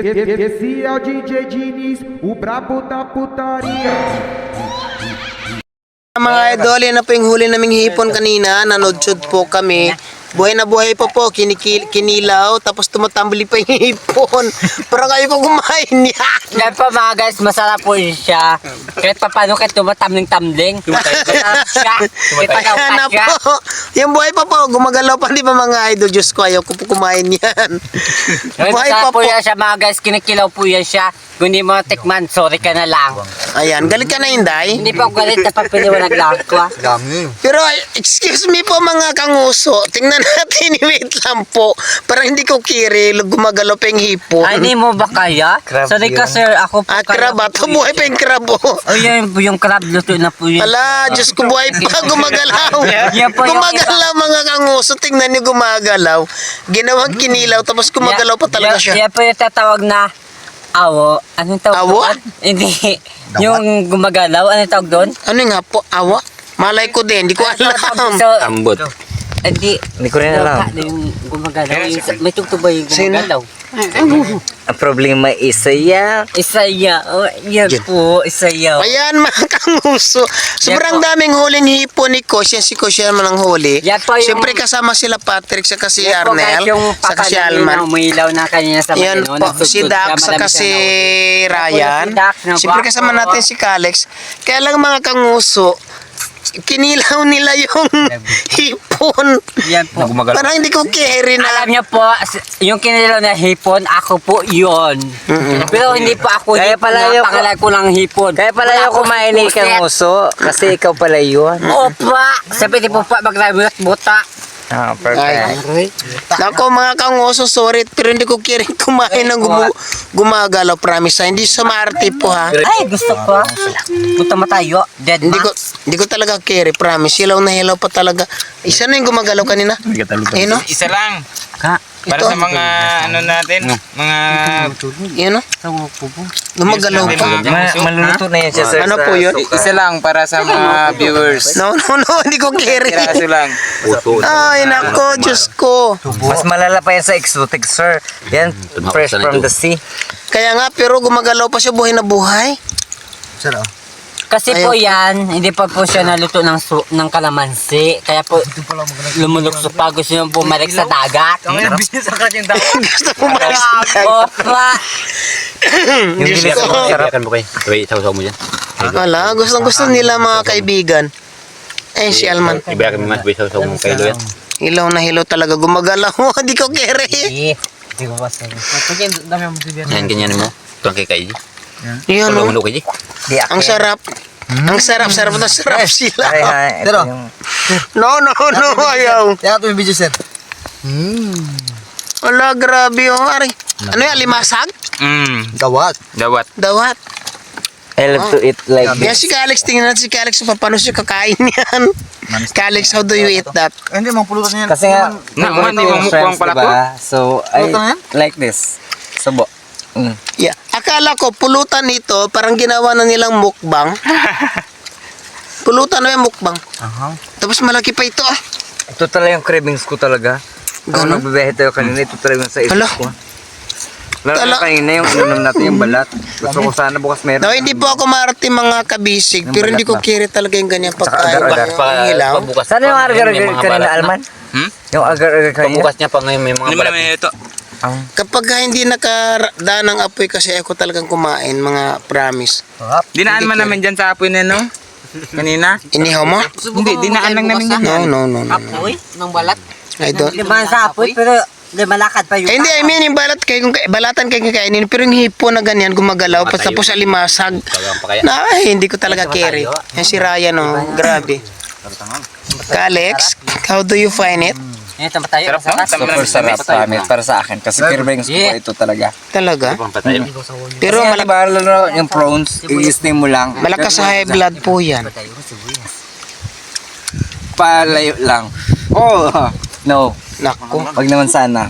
Esse é o DJ Diniz, o brabo da putaria. Mga idol, yan na po yung huli naming hipon kanina. Nanodsod po kami. Buhay na buhay pa po, kinilaw, tapos tumatambali pa yung hipon. Parang kayo po kumain niya. Yan po mga guys, masarap po siya. Kahit pa paano kahit tumatamling-tamling. Masarap siya. Kahit Ayan na siya. po. Yung buhay pa po, gumagalaw pa di ba mga idol? Diyos ko, ayaw ko po kumain yan. Buhay pa Masarap po po. yan siya mga guys, kinikilaw po yan siya. Kung hindi mo tikman, sorry ka na lang. Ayan, galit ka na Inday. Hindi pa ako galit na papiliwanag lang ko. Pero excuse me po mga kanguso, tingnan natin, wait lang po. Parang hindi ko kiri, gumagalaw pa yung hipon. Ay, hindi mo ba kaya? Sorry ka sir, ako po Crab, ito buhay pa yung crab oh. O yan po yung crab, luto na po yan. Ala, Diyos ko, buhay pa, gumagalaw. Yan po yung Gumagalaw mga kanguso, tingnan niyo gumagalaw. Ginawang kinilaw, tapos gumagalaw pa talaga siya. Yan po yung tatawag na awo. Anong tawag Awo? doon? Hindi. Yung gumagalaw, anong tawag doon? Ano nga po, awa? Malay ko din, hindi ko alam. Ambot. Hindi ko rin alam. Yung gumagalaw. May tugtubay yung gumagalaw. Ang problema Isaya. Isaya. Oh, yan Yan. po, Isaya. Ayan mga kanguso. Sobrang Yan po. daming huling hipon ni Kosh. Yan si Kosh yan man ang huli. Yan po yung- Siyempre kasama sila Patrick, saka si Yan po, kahit Arnel, yung saka si papadali na Alman. umilaw na kanina sa Yan Matino, po, nagsugtod si Dax, siya, saka marami si siyang Ryan. Si Dax na Siyempre guwapo. kasama natin si Kalex. Kaya lang mga kanguso, kinilaw nila yung hipon. Yan po. Parang hindi ko carry na. Alam niyo po, yung kinilaw na hipon, ako po yun. Pero hindi po ako Kaya hipon pala na yung- pangalan ko ng hipon. Kaya pala Wala yung akong kumain ni puset. Kanguso kasi ikaw pala yun. Opa! Sabi ni po pa, maglabilat buta. Ah, Ay. perfect. Nako mga kanguso, sorry, pero hindi ko carry kumain ng gumagalaw, promise ha. Hindi sa maarte po ha. Ay, gusto ko. Punta matayo. Dead Hindi ma. ko talaga carry, promise. Hilaw na hilaw pa talaga. Isa na yung gumagalaw kanina. Ayun o. Isa lang. Ka. Para Ito. sa mga ano natin, mga Yun o. Gumagalaw pa. Maluluto na yan siya, sir. Ano po yun? isa lang para sa mga viewers. No, hindi ko carry. Piraso lang. Ay, nako, Diyos ko. Mas malala pa yan sa exotic, sir. Yan, fresh from the sea. Kaya nga, pero gumagalaw pa siya, buhay na buhay. Kasi po yan, hindi pa po siya naluto ng kalamansi. Kaya po, lumulukso pa. Gusto nyo bumalik sa dagat. Gusto ko malis na. Opa! Yung Diyos bilis ko. mo, sarap. Wala, gusto nila mga kaibigan. Ayun si Alman. Hilaw na hilaw talaga, gumagalaw. Hindi ko carry. Hindi ko pa sabi. Yan, ganyan mo. Tuwang kay Kaiji. Yun Wala o. mo Kaiji. Ang sarap. Ang sarap na sarap sila. Ay, ay, ito yung... No, ayaw. Kaya ito yung video, sir. Wala, grabe o. Ari. Ano yan, limasag? Gawat. Dawat. Dawat. I love to eat like Yan si Alex, tingnan natin si Alex paano siya kakain yan. Alex, how do you eat that? Hindi, mga pulutan niya. Kasi nga, Hindi mo mukhang pala to. So, I Pulutan yan? like this. Subo. Yeah. Akala ko, pulutan nito, parang ginawa na nilang mukbang. Pulutan na yung mukbang. Tapos malaki pa ito ah. Ito talaga yung cravings ko talaga. Kung Ganon? nagbibiyahe tayo kanina, ito talaga yung sa isip Hala. ko. Lalo Tala. na kanina yung inunom natin yung balat. Gusto ko sana bukas meron. No, hindi po ako marati mga kabisig, pero hindi ko carry talaga yung ganyan pagkain. agar-agar. Ang hilaw. Pabukas Sana yung pa, agar-agar may mga kanina, balat na. Alman? Hmm? Yung agar-agar kanina? Pabukas niya pa ngayon may mga Hindi mo balat. naman ito. Kapag hindi nakadaan ng apoy kasi ako talagang kumain, mga promise. Dinaan man namin dyan sa apoy na no? Kanina? Inihaw mo? Hindi, dinaan lang namin yan. No. Apoy? Ng balat? I don't. Di ba sa apoy? Pero di malakad pa yung Eh, hindi, I mean, yung balatan kayo kakainin, pero yung hipo na ganyan, gumagalaw, tapos sa limasag. Pa kaya. Ay, hindi ko talaga carry. Yan si Ryan, oh, grabe. Alex, how do you find it? Ito ba tayo? Sarap, no? Super sarap para sa akin. Kasi cravings ko Yeah. ito talaga. Talaga? Patayo. Pero Kasi nga, diba, lalo yung prawns, i-steam mo lang. malakas sa high blood po yan. Palayo lang. Oh, no. Naku, Wag naman sana.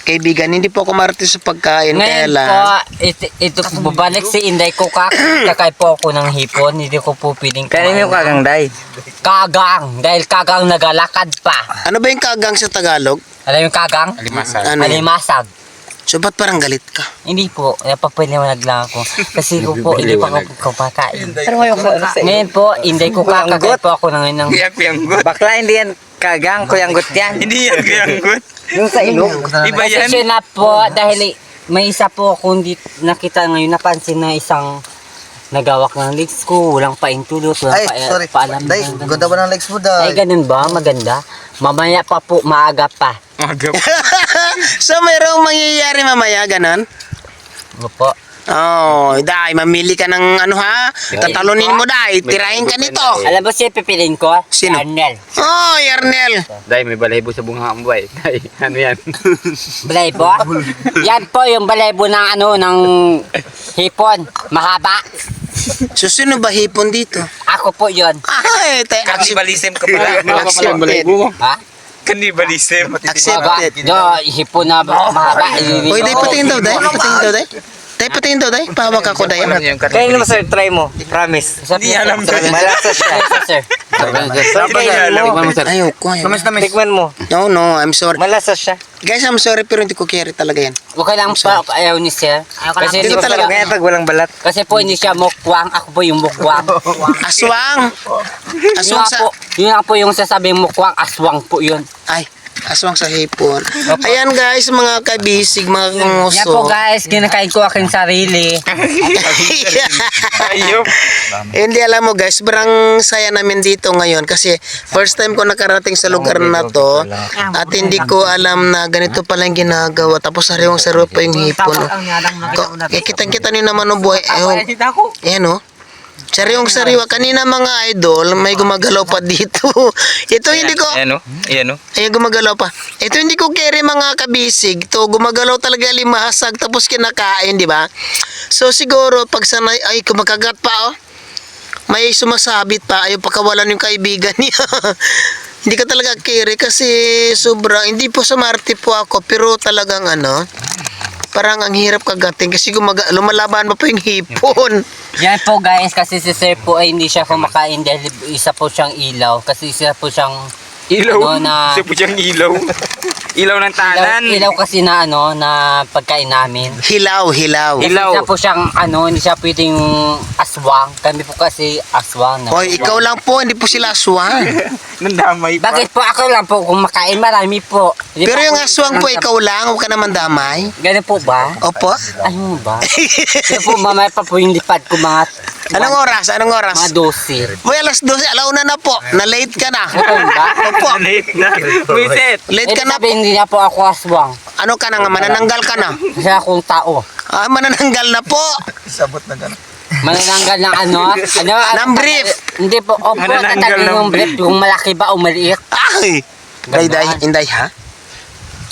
kaibigan, hindi po ako marati sa pagkain, kaya Ngayon lang. po, ito babalik si Inday ko kakay po ako ng hipon. Hindi ko po piling Kainin mo yung kagang day. Kagang. Dahil kagang nagalakad pa. Ano ba yung kagang sa Tagalog? Alam yung kagang? Alimasag. Ano yun? Alimasag. So, ba't parang galit ka? Hindi po, napapaliwanag lang ako. Kasi ko po, hindi pa ako kumakain. Ngayon po, hindi ko kakagat po ako na ngayon ng... Kuyanggut. Bakla, hindi yan kagang, kuyanggut yan. Hindi yan kuyanggut. Yung sa ilong. Iba yan. Kasi na po, dahil may isa po akong nakita ngayon, napansin na isang nagawak ng legs ko, walang paintulot, walang Ay, sorry. paalam. Day, ganda ba ng legs mo, Day? Ay, ganun ba? Maganda? Mamaya pa po, maaga pa. Magap. So, mayroong mangyayari mamaya, ganon? Opo. Oh, Day, mamili ka ng ano ha? Tatalunin mo, Day. Tirahin ka nito. Alam mo siya pipiliin ko? Sino? Arnel. Oh, Yarnel. Dahil may balahibo sa bunga ang buhay. Dahil, ano yan? Balaybo? Yan po yung balaybo ng ng hipon. Mahaba. So, sino ba hipon dito? Ako po yun. Ay, Cannibalism ka pala. accepted. Ha? Cannibalism. Mahaba. Accepted. Yo, hipon na mahaba. Uy, Day, patingin daw, Day. Patingin daw, Day. Day, patingin daw, Day. Pahawak ako, Day. Alam niyo yung Kaya naman sir, try mo. Promise. Hindi alam ko. Malasa siya. Sir. Ayoko, ayoko. Tikman mo. No, no, I'm sorry. Malasa siya. Guys, I'm sorry pero hindi ko carry talaga yan. Okay lang pa ayaw ni sir. Kasi Hindi ko talaga. Kaya pag walang balat. Kasi po hindi siya mukwang, ako po yung mukwang. Aswang! Yun Aswang nga sa... po, yun nga po yung sasabing mukwang, aswang po yun. Ay, aswang sa hipon. Ayan guys, mga kabisig, mga Yan po kunguso. guys, kinakain ko aking sarili. Ayop. Hindi alam mo guys, sobrang saya namin dito ngayon kasi first time ko nakarating sa lugar na to at hindi ko alam na ganito pala yung ginagawa tapos sariwang-sariwa pa yung hipon. Kitang-kita nyo naman ang buhay. Ayan o. Sariwang-sariwa. Kanina mga idol, may gumagalaw pa dito. Ito hindi ko... Ayan o. Ayan o. Ayan, gumagalaw pa. Ito hindi ko carry mga kabisig. To gumagalaw talaga limasag tapos kinakain, di ba? So siguro pag sanay ay kumakagat pa oh. May sumasabit pa, ayaw pakawalan yung kaibigan niya. Hindi ka talaga carry kasi sobrang hindi po sumarte po ako pero talagang parang ang hirap kagatin kasi lumalaban pa yung hipon. Yan po guys, kasi si sir po ay hindi siya kumakain dahil isa po siyang ilaw. Kasi isa po siyang Ilaw. na Isa po siyang ilaw. Ilaw ng tanan. ilaw kasi na na pagkain namin. Hilaw. Kasi Ilaw. isa po siyang hindi siya pwedeng aswang. Kami po kasi aswang na. Hoy, ikaw lang po, hindi po sila aswang. Nandamay pa. Bakit po ako lang po kumakain? Marami po. Hindi Pero po yung ako- aswang po, ikaw lang, huwag ka naman damay. Ganun po ba? Opo. Ano ba? Kaya po mamaya pa po yung lipad ko mga Anong oras? Anong oras? mga 12. Boy, alas 12, alauna na po. Na-late ka na. Ganun ba? Opo. Late na. Wiset. Late ka na po. Hindi na po ako aswang. Ano ka na nga? Manananggal ka na. Kasi akong tao. Ah, manananggal na po. Sabot na gano'n. Manananggal ng Ng brief. Hindi po. Opo, Manananggal tatagin ng yung brief. Kung malaki ba o maliit. Ay! Inday, ha?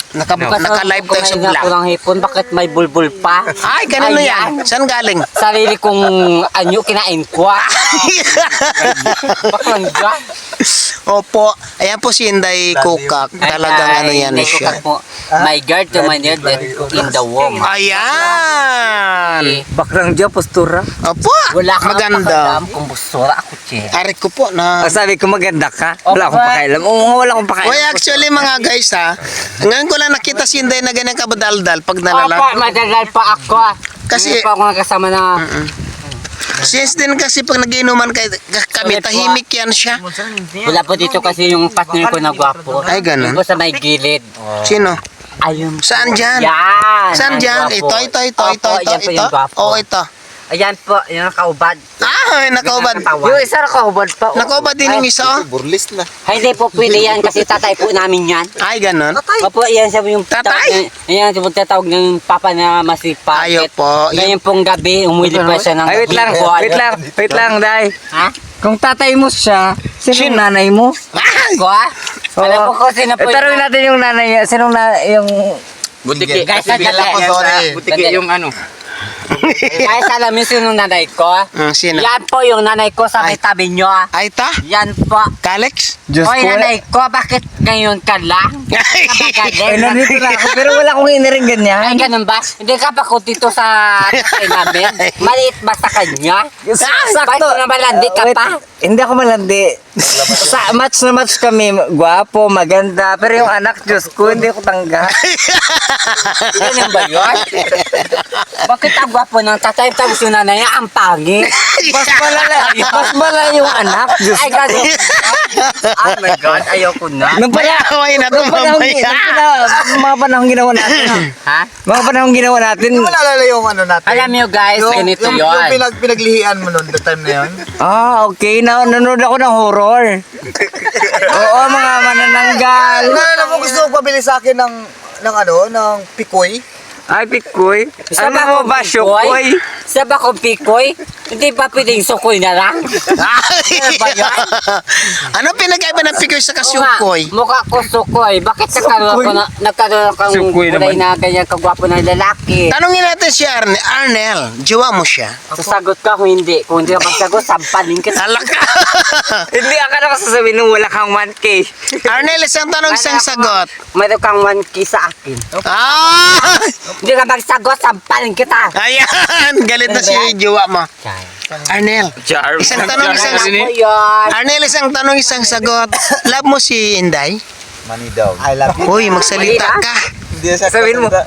Naka-live tayo sa Kumain ako vlog. ng hipon. Bakit may bulbul pa? Ay, kanino yan? Saan galing? Sarili kong anyo kinain ko. Baklangga. Opo. Ayan po si Inday Kukak. Talagang yan siya. My girl to my nerd in the womb. Ayan! Baklang dyan, postura. Opo. Wala kang Maganda. pakialam kung busura ako, che. Ari ko po na... Ang sabi ko maganda ka. Wala akong pakialam. Oo, wala akong pakialam. Oy, actually mga guys ha, ngayon ko lang nakita si Inday na ganyan kabadaldal pag nalala. Opo, madagal pa ako. Kasi- Hindi pa ako nakasama na... Since din kasi pag nagiinuman kami, tahimik yan siya. Wala po dito kasi yung partner ko na gwapo. Ay, ganun. Yung po sa may gilid. Sino? Ayun. Saan dyan? Yan. Saan ang dyan? gwapo. Ito. Yan po yung gwapo. Oo, ito. Ayan po, yung nakaubad. Ah, nakaubad. Yung isa nakaubad pa. Nakaubad din yung isa, oh. Burlis na. Ay, hindi po pwede yan kasi tatay po namin yan. Ay, ganun. Opo, yan sa yung Tatay? Yan yung tatawag ng papa na masipag. Ayaw po. Ngayon pong gabi, umuli pa siya ng Ay, wait lang, Day. Ha? Kung tatay mo siya, sinong nanay mo? Ay! Ko ah? Alam ko kasi na po. Tanungin natin yung nanay niya. Sinong yung... Butiki. Guys, Bigyan lang po, sorry. Butiki yung ano. Guys, alam niyo sino nanay ko? Sino? Yan po yung nanay ko sa may Ay. tabi nyo. Ay, ta? Yan po. Kalex? Diyos Hoy, ko. nanay ko, bakit ngayon ka lang. nandito na ako, pero wala akong iniring Ay, ganyan. ganun ba? Hindi ka pa ko dito sa kay namin. Maliit ba sa kanya? Sakto. Bakit na malandi ka Wait, pa? Hindi ako malandi. Match na match kami. Gwapo, maganda. Pero yung anak, Diyos ko, hindi ko tanggap. Ganun ba yun? Bakit ang gwapo ng tatay tapos yung nanay ang pangit? Mas malala yung anak, Diyos Ay, ko. ganun. Oh my God, ayoko na. Nung Mayaway na ito mamaya. mga panahon ginawa natin. Ha? Mga panahon ginawa natin. Hindi mo naalala yung ano natin? Alam niyo guys, ganito yung yun. pinaglihian mo noon, the time na yun? Okay. Nanonood ako ng horror. Oo, mga manananggal. Naalala mo, gusto mo pabili sa akin ng pikoy? Ay, pikoy. Isa Ano ba mo akong ba, pikoy? syukoy? Isa ba akong pikoy? Hindi ba pwedeng sukoy na lang? ba yun? Ano pinagkaiba ng pikoy sa Oo nga, kasyukoy? mukha ko sukoy. Bakit nagkaroon ako ng Sukoy kulay naman. na ganyan kagwapo ng lalaki? Tanungin natin si Arnel. Jowa mo siya? Sasagot ka kung hindi. Kung hindi ka magsagot, sampalin kita. Alaka. Hindi, akala ko sasabihin nung wala kang 1K. Arnel, isang tanong, isang sagot. Mayroon kang 1K sa akin. Ah! Hindi ka magsagot, sampalin kita. Ayan! Galit na si jowa mo. Arnel, Char. isang tanong, isang Ako sagot. yun. Arnel, isang tanong, isang sagot. Love mo si Inday? Money daw. I love you. Uy, magsalita ka. Hindi sa Sabihin mo. Kayo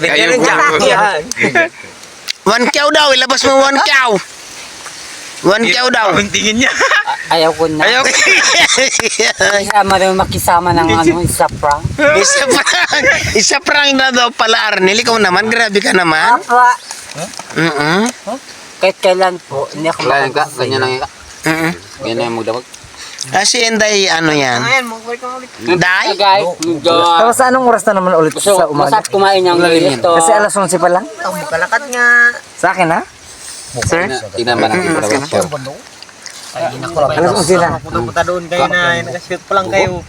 Bigyan ng po. jacket. 1 kyaw daw, ilabas mo 1 kyaw. 1 kyaw daw. Tingin niya. Ayaw ko na. Ayaw. Isama rin makisama ng isa prank. Isa prank na daw pala, Arnel. Ikaw naman, grabe ka naman. Apa, Kahit kailan po, hindi ako Kailan ka? makakasaya. Ganyan lang ka. Ganyan na yung magdamag. Si Inday, ano yan? Day? Guys, Tapos anong oras na naman ulit so, sa umaga? masarap kumain ng ganito. Kasi alas 11 pa lang. Ang kalakad nga. Sa akin, ha? Sir? Tingnan ba natin para ba? Alas 11 na. Punta doon kayo na, nakashoot pa lang kayo.